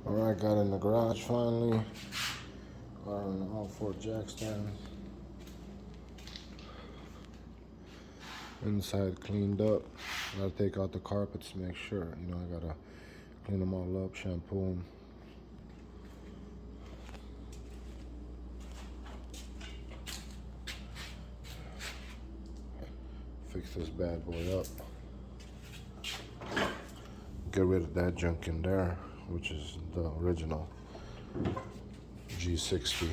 Alright, got in the garage finally. Got on all 4 jack stands. Inside cleaned up. Gotta take out the carpets to make sure. You know, I gotta clean them all up, shampoo them. Fix this bad boy up. Get rid of that junk in there, which is the original G60.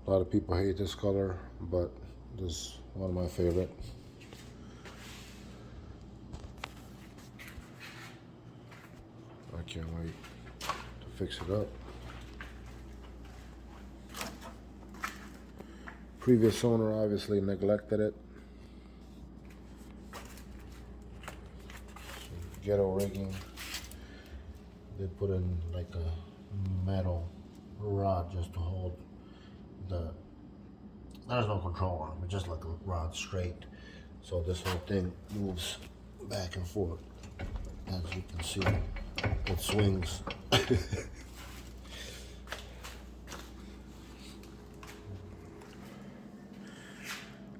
A lot of people hate this color, but this is one of my favorite. I can't wait to fix it up. Previous owner obviously neglected it. Ghetto rigging. They put in like a metal rod just to hold the, there's no control arm, it's just like a rod straight. So this whole thing moves back and forth. As you can see, it swings.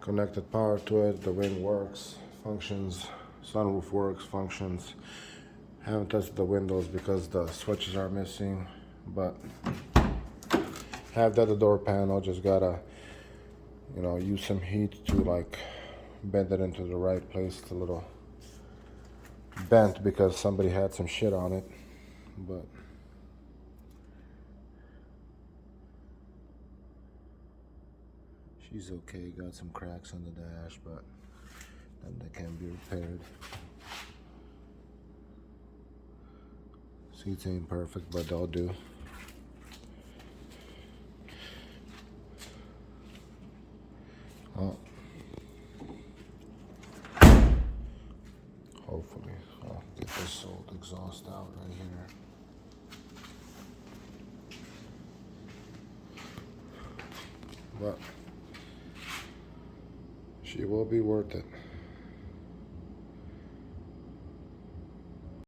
Connected power to it, the wing works, functions, sunroof works, functions. Haven't tested the windows because the switches are missing, but have that the door panel. Just gotta, you know, use some heat to like bend it into the right place. It's a little bent because somebody had some shit on it, but she's okay. Got some cracks on the dash, but then they can be repaired. Seats ain't perfect, but they'll do. Oh. Hopefully, I'll get this old exhaust out right here. But she will be worth it.